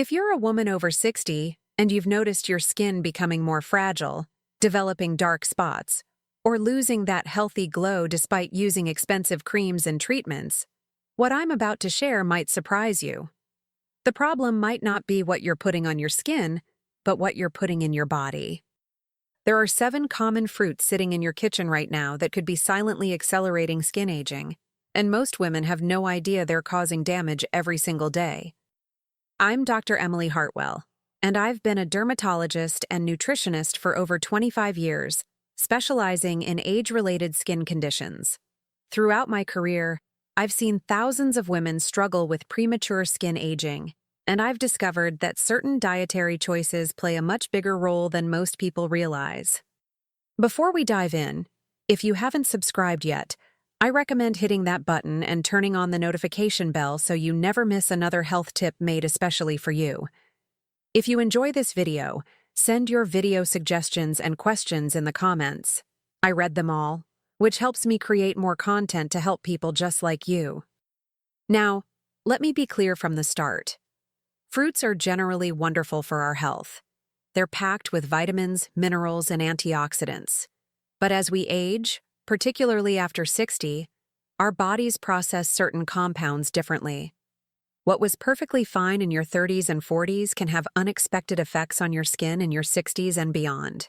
If you're a woman over 60 and you've noticed your skin becoming more fragile, developing dark spots, or losing that healthy glow despite using expensive creams and treatments, what I'm about to share might surprise you. The problem might not be what you're putting on your skin, but what you're putting in your body. There are 7 common fruits sitting in your kitchen right now that could be silently accelerating skin aging, and most women have no idea they're causing damage every single day. I'm Dr. Emily Hartwell, and I've been a dermatologist and nutritionist for over 25 years, specializing in age-related skin conditions. Throughout my career, I've seen thousands of women struggle with premature skin aging, and I've discovered that certain dietary choices play a much bigger role than most people realize. Before we dive in, if you haven't subscribed yet, I recommend hitting that button and turning on the notification bell so you never miss another health tip made especially for you. If you enjoy this video, send your video suggestions and questions in the comments. I read them all, which helps me create more content to help people just like you. Now, let me be clear from the start. Fruits are generally wonderful for our health. They're packed with vitamins, minerals, and antioxidants. But as we age, particularly after 60, our bodies process certain compounds differently. What was perfectly fine in your 30s and 40s can have unexpected effects on your skin in your 60s and beyond.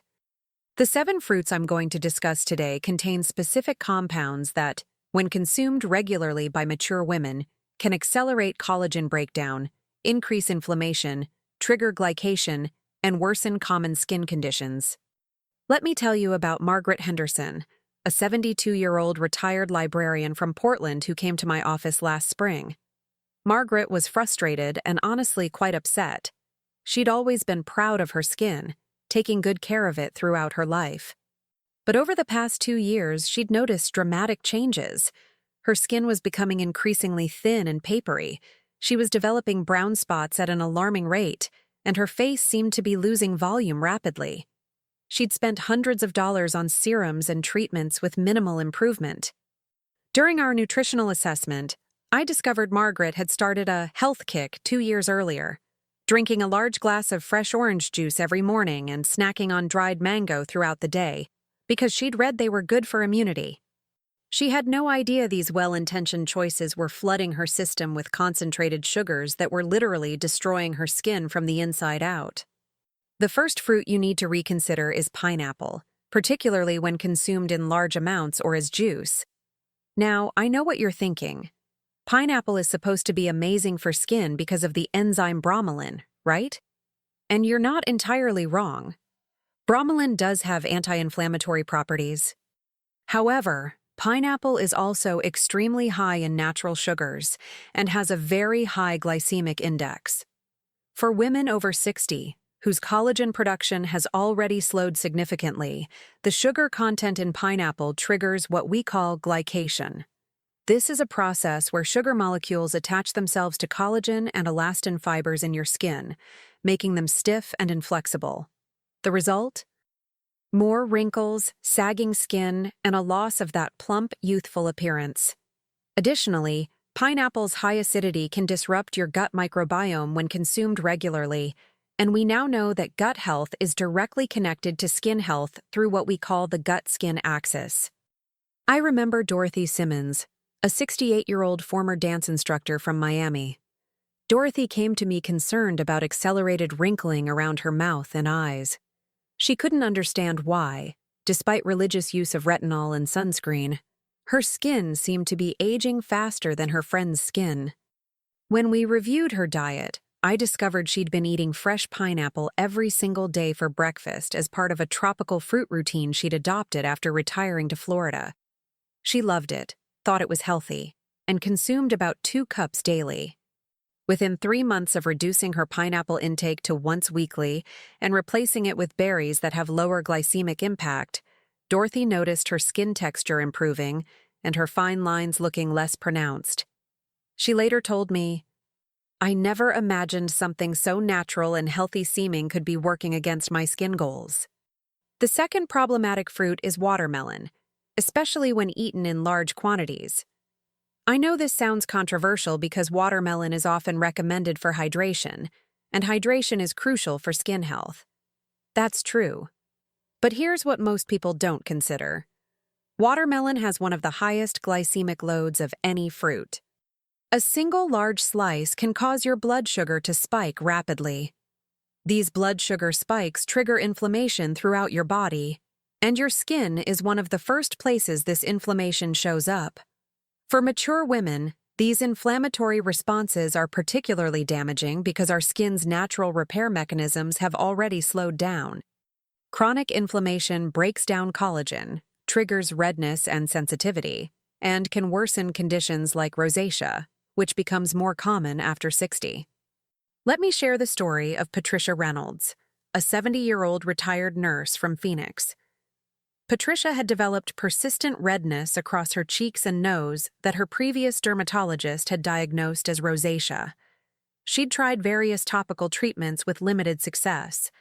The 7 fruits I'm going to discuss today contain specific compounds that, when consumed regularly by mature women, can accelerate collagen breakdown, increase inflammation, trigger glycation, and worsen common skin conditions. Let me tell you about Margaret Henderson, a 72-year-old retired librarian from Portland who came to my office last spring. Margaret was frustrated and honestly quite upset. She'd always been proud of her skin, taking good care of it throughout her life. But over the past 2 years, she'd noticed dramatic changes. Her skin was becoming increasingly thin and papery. She was developing brown spots at an alarming rate, and her face seemed to be losing volume rapidly. She'd spent hundreds of dollars on serums and treatments with minimal improvement. During our nutritional assessment, I discovered Margaret had started a health kick 2 years earlier, drinking a large glass of fresh orange juice every morning and snacking on dried mango throughout the day, because she'd read they were good for immunity. She had no idea these well-intentioned choices were flooding her system with concentrated sugars that were literally destroying her skin from the inside out. The first fruit you need to reconsider is pineapple, particularly when consumed in large amounts or as juice. Now, I know what you're thinking. Pineapple is supposed to be amazing for skin because of the enzyme bromelain, right? And you're not entirely wrong. Bromelain does have anti-inflammatory properties. However, pineapple is also extremely high in natural sugars and has a very high glycemic index. For women over 60, whose collagen production has already slowed significantly, the sugar content in pineapple triggers what we call glycation. This is a process where sugar molecules attach themselves to collagen and elastin fibers in your skin, making them stiff and inflexible. The result? More wrinkles, sagging skin, and a loss of that plump, youthful appearance. Additionally, pineapple's high acidity can disrupt your gut microbiome when consumed regularly, and we now know that gut health is directly connected to skin health through what we call the gut-skin axis. I remember Dorothy Simmons, a 68-year-old former dance instructor from Miami. Dorothy came to me concerned about accelerated wrinkling around her mouth and eyes. She couldn't understand why, despite religious use of retinol and sunscreen. Her skin seemed to be aging faster than her friend's skin. When we reviewed her diet, I discovered she'd been eating fresh pineapple every single day for breakfast as part of a tropical fruit routine she'd adopted after retiring to Florida. She loved it, thought it was healthy, and consumed about 2 cups daily. Within 3 months of reducing her pineapple intake to once weekly and replacing it with berries that have lower glycemic impact, Dorothy noticed her skin texture improving and her fine lines looking less pronounced. She later told me, "I never imagined something so natural and healthy seeming could be working against my skin goals." The second problematic fruit is watermelon, especially when eaten in large quantities. I know this sounds controversial because watermelon is often recommended for hydration, and hydration is crucial for skin health. That's true. But here's what most people don't consider. Watermelon has one of the highest glycemic loads of any fruit. A single large slice can cause your blood sugar to spike rapidly. These blood sugar spikes trigger inflammation throughout your body, and your skin is one of the first places this inflammation shows up. For mature women, these inflammatory responses are particularly damaging because our skin's natural repair mechanisms have already slowed down. Chronic inflammation breaks down collagen, triggers redness and sensitivity, and can worsen conditions like rosacea, which becomes more common after 60. Let me share the story of Patricia Reynolds, a 70-year-old retired nurse from Phoenix. Patricia had developed persistent redness across her cheeks and nose that her previous dermatologist had diagnosed as rosacea. She'd tried various topical treatments with limited success.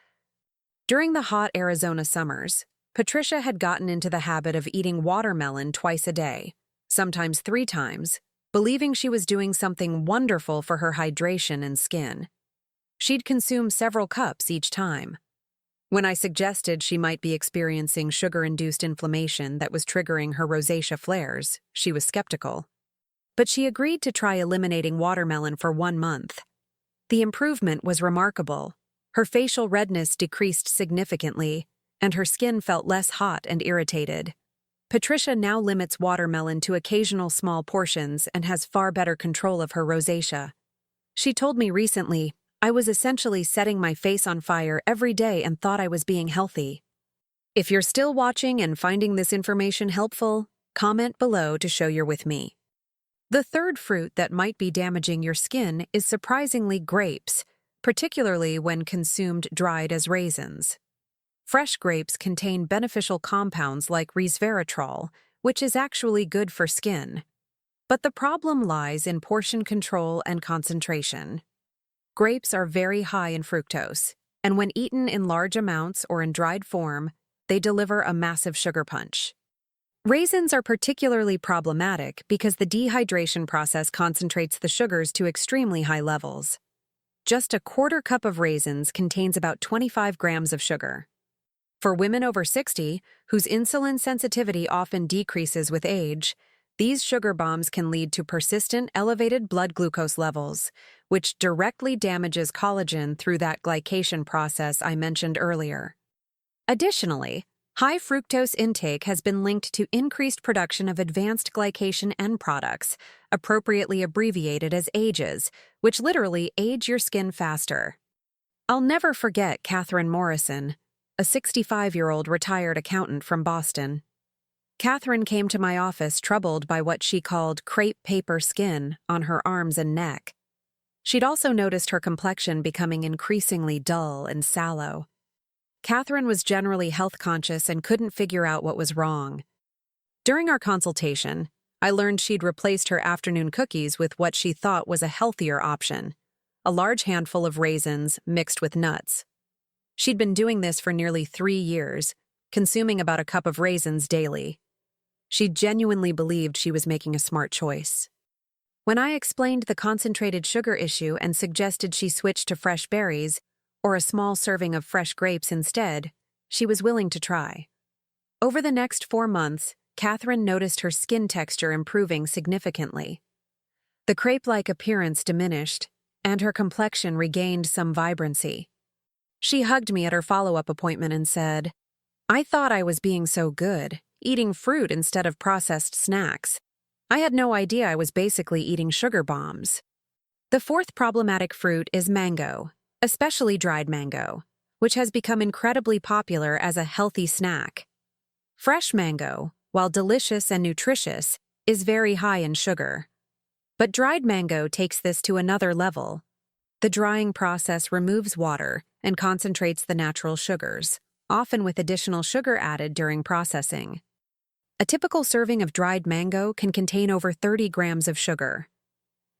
During the hot Arizona summers, Patricia had gotten into the habit of eating watermelon twice a day, sometimes 3 times, believing she was doing something wonderful for her hydration and skin. She'd consume several cups each time. When I suggested she might be experiencing sugar-induced inflammation that was triggering her rosacea flares, she was skeptical. But she agreed to try eliminating watermelon for 1 month. The improvement was remarkable. Her facial redness decreased significantly, and her skin felt less hot and irritated. Patricia now limits watermelon to occasional small portions and has far better control of her rosacea. She told me recently, "I was essentially setting my face on fire every day and thought I was being healthy." If you're still watching and finding this information helpful, comment below to show you're with me. The third fruit that might be damaging your skin is surprisingly grapes, particularly when consumed dried as raisins. Fresh grapes contain beneficial compounds like resveratrol, which is actually good for skin. But the problem lies in portion control and concentration. Grapes are very high in fructose, and when eaten in large amounts or in dried form, they deliver a massive sugar punch. Raisins are particularly problematic because the dehydration process concentrates the sugars to extremely high levels. Just a quarter cup of raisins contains about 25 grams of sugar. For women over 60, whose insulin sensitivity often decreases with age, these sugar bombs can lead to persistent elevated blood glucose levels, which directly damages collagen through that glycation process I mentioned earlier. Additionally, high fructose intake has been linked to increased production of advanced glycation end products, appropriately abbreviated as AGEs, which literally age your skin faster. I'll never forget Catherine Morrison, a 65-year-old retired accountant from Boston. Catherine came to my office troubled by what she called crepe paper skin on her arms and neck. She'd also noticed her complexion becoming increasingly dull and sallow. Catherine was generally health-conscious and couldn't figure out what was wrong. During our consultation, I learned she'd replaced her afternoon cookies with what she thought was a healthier option, a large handful of raisins mixed with nuts. She'd been doing this for nearly 3 years, consuming about a cup of raisins daily. She genuinely believed she was making a smart choice. When I explained the concentrated sugar issue and suggested she switch to fresh berries, or a small serving of fresh grapes instead, she was willing to try. Over the next 4 months, Catherine noticed her skin texture improving significantly. The crepe-like appearance diminished, and her complexion regained some vibrancy. She hugged me at her follow-up appointment and said, "I thought I was being so good, eating fruit instead of processed snacks. I had no idea I was basically eating sugar bombs." The fourth problematic fruit is mango, especially dried mango, which has become incredibly popular as a healthy snack. Fresh mango, while delicious and nutritious, is very high in sugar. But dried mango takes this to another level. The drying process removes water and concentrates the natural sugars, often with additional sugar added during processing. A typical serving of dried mango can contain over 30 grams of sugar.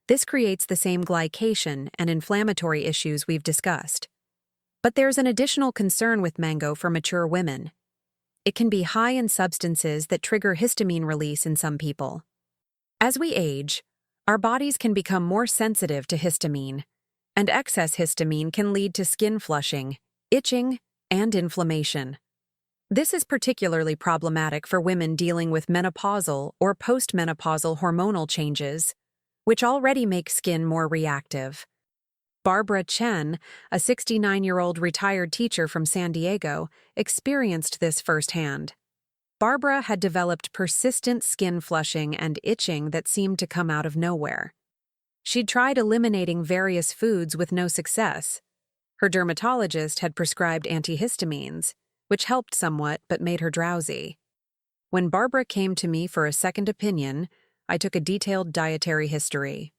This creates the same glycation and inflammatory issues we've discussed. But there's an additional concern with mango for mature women. It can be high in substances that trigger histamine release in some people. As we age, our bodies can become more sensitive to histamine, and excess histamine can lead to skin flushing, itching, and inflammation. This is particularly problematic for women dealing with menopausal or postmenopausal hormonal changes, which already make skin more reactive. Barbara Chen, a 69-year-old retired teacher from San Diego, experienced this firsthand. Barbara had developed persistent skin flushing and itching that seemed to come out of nowhere. She'd tried eliminating various foods with no success. Her dermatologist had prescribed antihistamines, which helped somewhat but made her drowsy. When Barbara came to me for a second opinion, I took a detailed dietary history.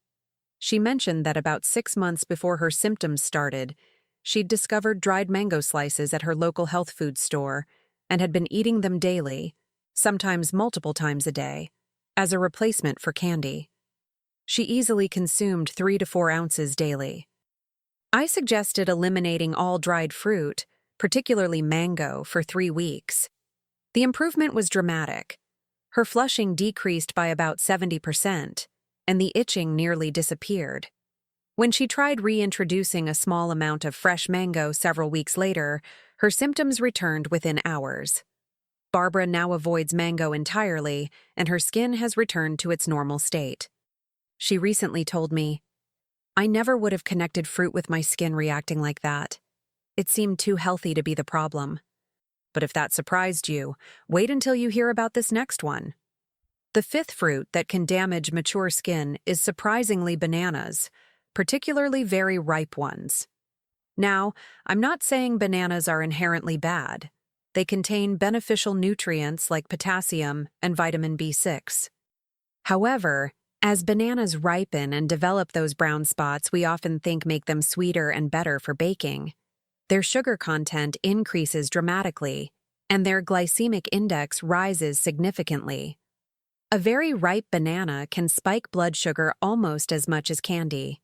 She mentioned that about 6 months before her symptoms started, she'd discovered dried mango slices at her local health food store and had been eating them daily, sometimes multiple times a day, as a replacement for candy. She easily consumed 3 to 4 ounces daily. I suggested eliminating all dried fruit, particularly mango, for 3 weeks. The improvement was dramatic. Her flushing decreased by about 70%, and the itching nearly disappeared. When she tried reintroducing a small amount of fresh mango several weeks later, her symptoms returned within hours. Barbara now avoids mango entirely, and her skin has returned to its normal state. She recently told me, "I never would have connected fruit with my skin reacting like that. It seemed too healthy to be the problem." But if that surprised you, wait until you hear about this next one. The 5th fruit that can damage mature skin is surprisingly bananas, particularly very ripe ones. Now, I'm not saying bananas are inherently bad. They contain beneficial nutrients like potassium and vitamin B6. However, as bananas ripen and develop those brown spots we often think make them sweeter and better for baking, their sugar content increases dramatically, and their glycemic index rises significantly. A very ripe banana can spike blood sugar almost as much as candy.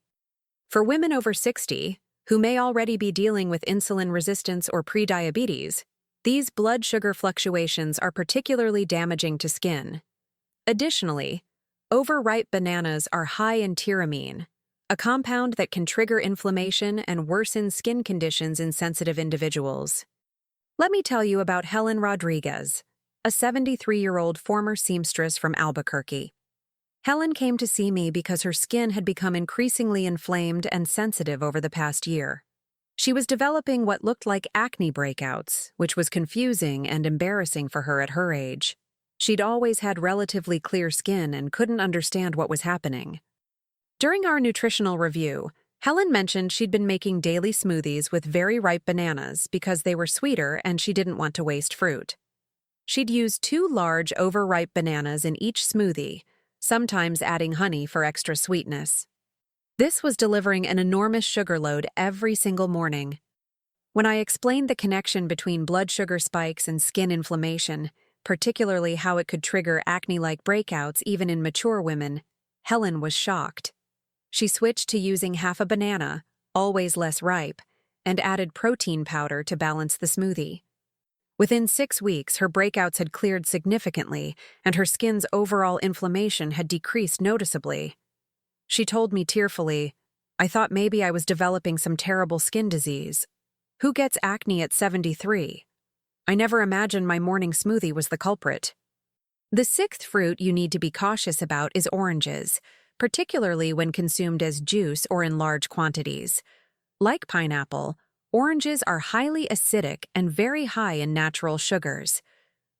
For women over 60, who may already be dealing with insulin resistance or prediabetes, these blood sugar fluctuations are particularly damaging to skin. Additionally, overripe bananas are high in tyramine, a compound that can trigger inflammation and worsen skin conditions in sensitive individuals. Let me tell you about Helen Rodriguez, a 73-year-old former seamstress from Albuquerque. Helen came to see me because her skin had become increasingly inflamed and sensitive over the past year. She was developing what looked like acne breakouts, which was confusing and embarrassing for her at her age. She'd always had relatively clear skin and couldn't understand what was happening. During our nutritional review, Helen mentioned she'd been making daily smoothies with very ripe bananas because they were sweeter and she didn't want to waste fruit. She'd use 2 large, overripe bananas in each smoothie, sometimes adding honey for extra sweetness. This was delivering an enormous sugar load every single morning. When I explained the connection between blood sugar spikes and skin inflammation, particularly how it could trigger acne-like breakouts even in mature women, Helen was shocked. She switched to using half a banana, always less ripe, and added protein powder to balance the smoothie. Within 6 weeks, her breakouts had cleared significantly, and her skin's overall inflammation had decreased noticeably. She told me tearfully, "I thought maybe I was developing some terrible skin disease. Who gets acne at 73? I never imagined my morning smoothie was the culprit." The 6th fruit you need to be cautious about is oranges, particularly when consumed as juice or in large quantities. Like pineapple, oranges are highly acidic and very high in natural sugars.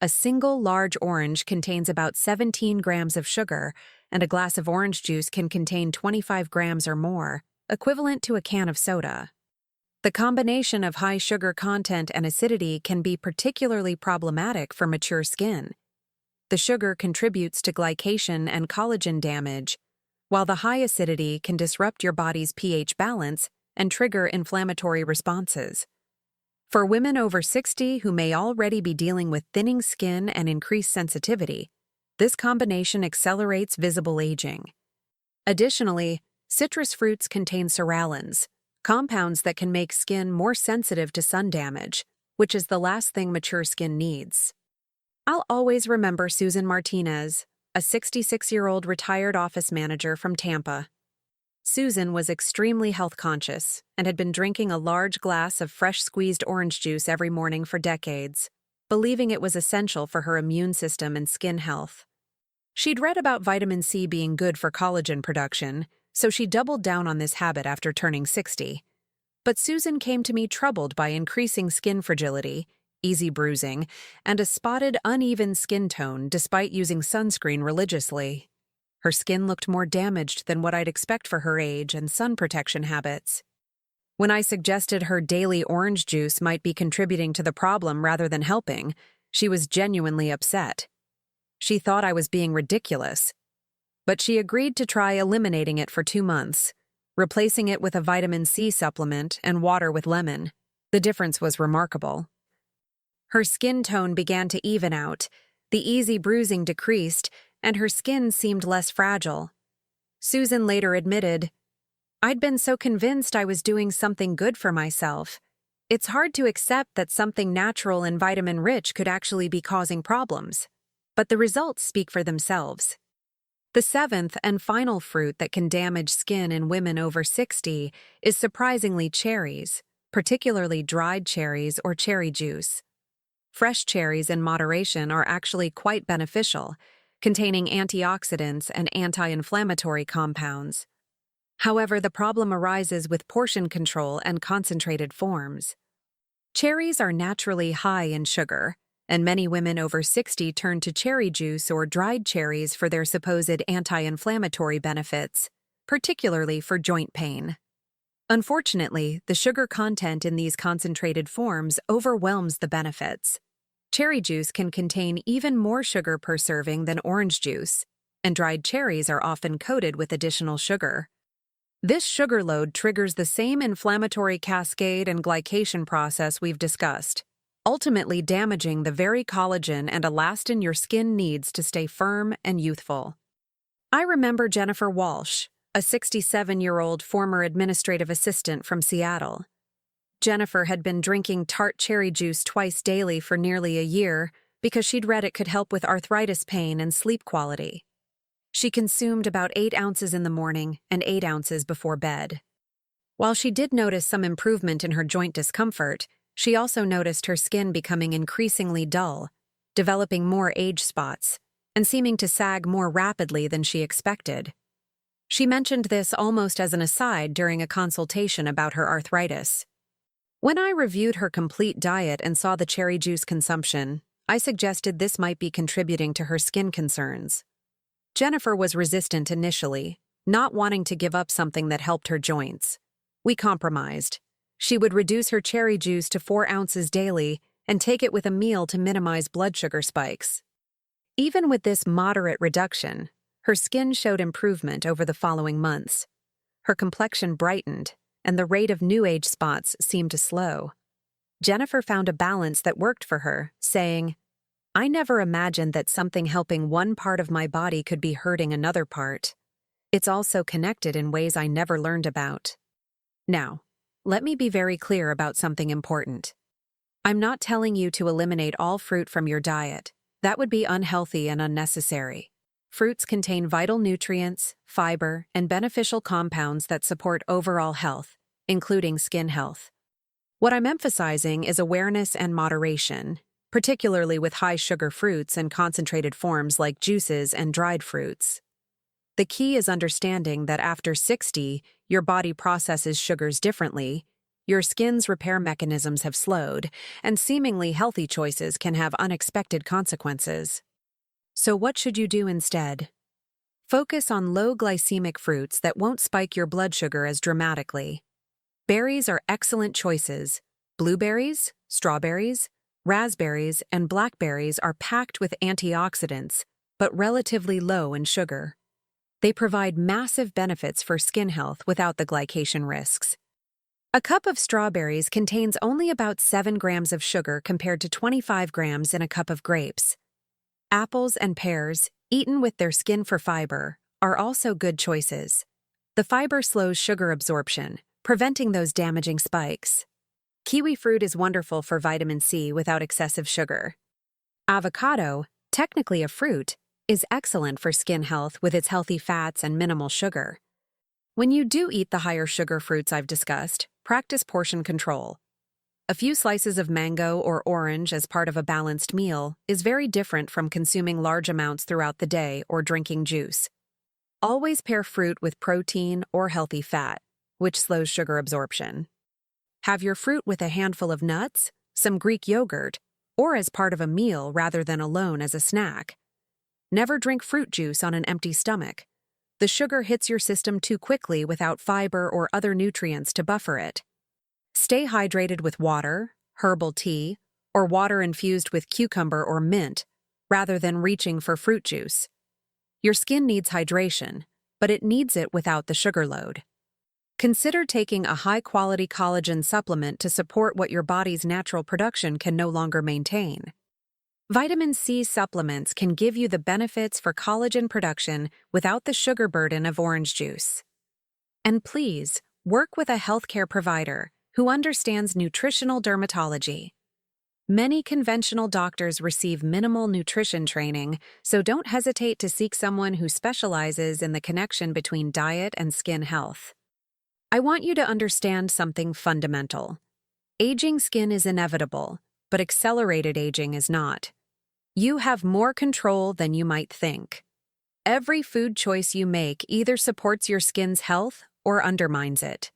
A single large orange contains about 17 grams of sugar, and a glass of orange juice can contain 25 grams or more, equivalent to a can of soda. The combination of high sugar content and acidity can be particularly problematic for mature skin. The sugar contributes to glycation and collagen damage, while the high acidity can disrupt your body's pH balance and trigger inflammatory responses. For women over 60 who may already be dealing with thinning skin and increased sensitivity, this combination accelerates visible aging. Additionally, citrus fruits contain psoralens, compounds that can make skin more sensitive to sun damage, which is the last thing mature skin needs. I'll always remember Susan Martinez, a 66-year-old retired office manager from Tampa. Susan was extremely health conscious and had been drinking a large glass of fresh squeezed orange juice every morning for decades, believing it was essential for her immune system and skin health. She'd read about vitamin C being good for collagen production, so she doubled down on this habit after turning 60. But Susan came to me troubled by increasing skin fragility, easy bruising, and a spotted, uneven skin tone despite using sunscreen religiously. Her skin looked more damaged than what I'd expect for her age and sun protection habits. When I suggested her daily orange juice might be contributing to the problem rather than helping, she was genuinely upset. She thought I was being ridiculous, but she agreed to try eliminating it for 2 months, replacing it with a vitamin C supplement and water with lemon. The difference was remarkable. Her skin tone began to even out, the easy bruising decreased, and her skin seemed less fragile. Susan later admitted, "I'd been so convinced I was doing something good for myself. It's hard to accept that something natural and vitamin-rich could actually be causing problems. But the results speak for themselves." The seventh and final fruit that can damage skin in women over 60 is surprisingly cherries, particularly dried cherries or cherry juice. Fresh cherries in moderation are actually quite beneficial, containing antioxidants and anti-inflammatory compounds. However, the problem arises with portion control and concentrated forms. Cherries are naturally high in sugar, and many women over 60 turn to cherry juice or dried cherries for their supposed anti-inflammatory benefits, particularly for joint pain. Unfortunately, the sugar content in these concentrated forms overwhelms the benefits. Cherry juice can contain even more sugar per serving than orange juice, and dried cherries are often coated with additional sugar. This sugar load triggers the same inflammatory cascade and glycation process we've discussed, ultimately damaging the very collagen and elastin your skin needs to stay firm and youthful. I remember Jennifer Walsh, a 67-year-old former administrative assistant from Seattle. Jennifer had been drinking tart cherry juice twice daily for nearly a year because she'd read it could help with arthritis pain and sleep quality. She consumed about 8 ounces in the morning and 8 ounces before bed. While she did notice some improvement in her joint discomfort, she also noticed her skin becoming increasingly dull, developing more age spots, and seeming to sag more rapidly than she expected. She mentioned this almost as an aside during a consultation about her arthritis. When I reviewed her complete diet and saw the cherry juice consumption, I suggested this might be contributing to her skin concerns. Jennifer was resistant initially, not wanting to give up something that helped her joints. We compromised. She would reduce her cherry juice to 4 ounces daily and take it with a meal to minimize blood sugar spikes. Even with this moderate reduction, her skin showed improvement over the following months. Her complexion brightened, and the rate of new age spots seemed to slow. Jennifer found a balance that worked for her, saying, "I never imagined that something helping one part of my body could be hurting another part. It's also connected in ways I never learned about." Now, let me be very clear about something important. I'm not telling you to eliminate all fruit from your diet. That would be unhealthy and unnecessary. Fruits contain vital nutrients, fiber, and beneficial compounds that support overall health, including skin health. What I'm emphasizing is awareness and moderation, particularly with high-sugar fruits and concentrated forms like juices and dried fruits. The key is understanding that after 60, your body processes sugars differently, your skin's repair mechanisms have slowed, and seemingly healthy choices can have unexpected consequences. So what should you do instead? Focus on low glycemic fruits that won't spike your blood sugar as dramatically. Berries are excellent choices. Blueberries, strawberries, raspberries, and blackberries are packed with antioxidants, but relatively low in sugar. They provide massive benefits for skin health without the glycation risks. A cup of strawberries contains only about 7 grams of sugar compared to 25 grams in a cup of grapes. Apples and pears, eaten with their skin for fiber, are also good choices. The fiber slows sugar absorption, preventing those damaging spikes. Kiwi fruit is wonderful for vitamin C without excessive sugar. Avocado, technically a fruit, is excellent for skin health with its healthy fats and minimal sugar. When you do eat the higher sugar fruits I've discussed, practice portion control. A few slices of mango or orange as part of a balanced meal is very different from consuming large amounts throughout the day or drinking juice. Always pair fruit with protein or healthy fat, which slows sugar absorption. Have your fruit with a handful of nuts, some Greek yogurt, or as part of a meal rather than alone as a snack. Never drink fruit juice on an empty stomach. The sugar hits your system too quickly without fiber or other nutrients to buffer it. Stay hydrated with water, herbal tea, or water infused with cucumber or mint, rather than reaching for fruit juice. Your skin needs hydration, but it needs it without the sugar load. Consider taking a high-quality collagen supplement to support what your body's natural production can no longer maintain. Vitamin C supplements can give you the benefits for collagen production without the sugar burden of orange juice. And please, work with a healthcare provider who understands nutritional dermatology. Many conventional doctors receive minimal nutrition training, so don't hesitate to seek someone who specializes in the connection between diet and skin health. I want you to understand something fundamental. Aging skin is inevitable, but accelerated aging is not. You have more control than you might think. Every food choice you make either supports your skin's health or undermines it.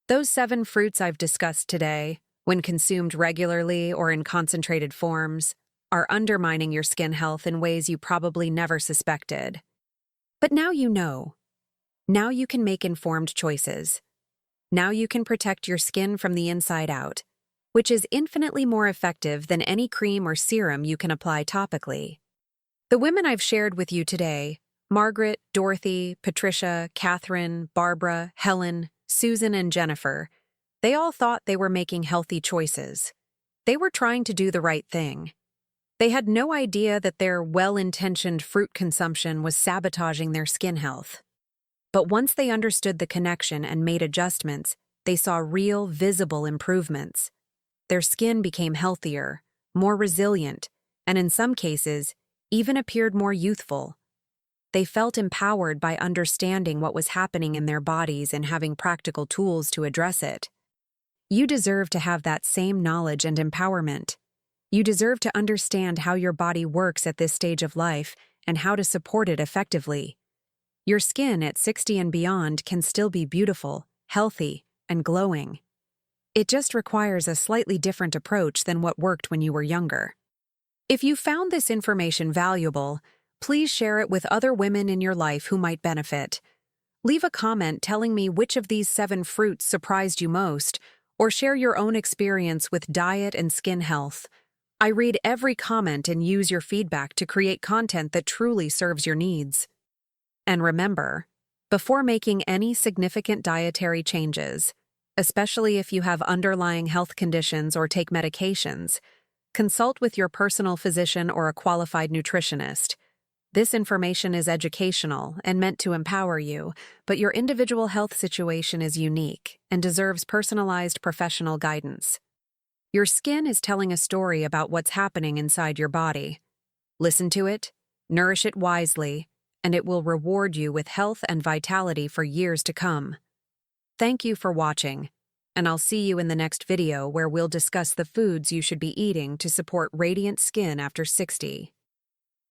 Those 7 fruits I've discussed today, when consumed regularly or in concentrated forms, are undermining your skin health in ways you probably never suspected. But now you know. Now you can make informed choices. Now you can protect your skin from the inside out, which is infinitely more effective than any cream or serum you can apply topically. The women I've shared with you today, Margaret, Dorothy, Patricia, Catherine, Barbara, Helen, Susan, and Jennifer, they all thought they were making healthy choices. They were trying to do the right thing. They had no idea that their well-intentioned fruit consumption was sabotaging their skin health. But once they understood the connection and made adjustments, they saw real, visible improvements. Their skin became healthier, more resilient, and in some cases, even appeared more youthful. They felt empowered by understanding what was happening in their bodies and having practical tools to address it. You deserve to have that same knowledge and empowerment. You deserve to understand how your body works at this stage of life and how to support it effectively. Your skin at 60 and beyond can still be beautiful, healthy, and glowing. It just requires a slightly different approach than what worked when you were younger. If you found this information valuable, please share it with other women in your life who might benefit. Leave a comment telling me which of these 7 fruits surprised you most, or share your own experience with diet and skin health. I read every comment and use your feedback to create content that truly serves your needs. And remember, before making any significant dietary changes, especially if you have underlying health conditions or take medications, consult with your personal physician or a qualified nutritionist. This information is educational and meant to empower you, but your individual health situation is unique and deserves personalized professional guidance. Your skin is telling a story about what's happening inside your body. Listen to it, nourish it wisely, and it will reward you with health and vitality for years to come. Thank you for watching, and I'll see you in the next video where we'll discuss the foods you should be eating to support radiant skin after 60.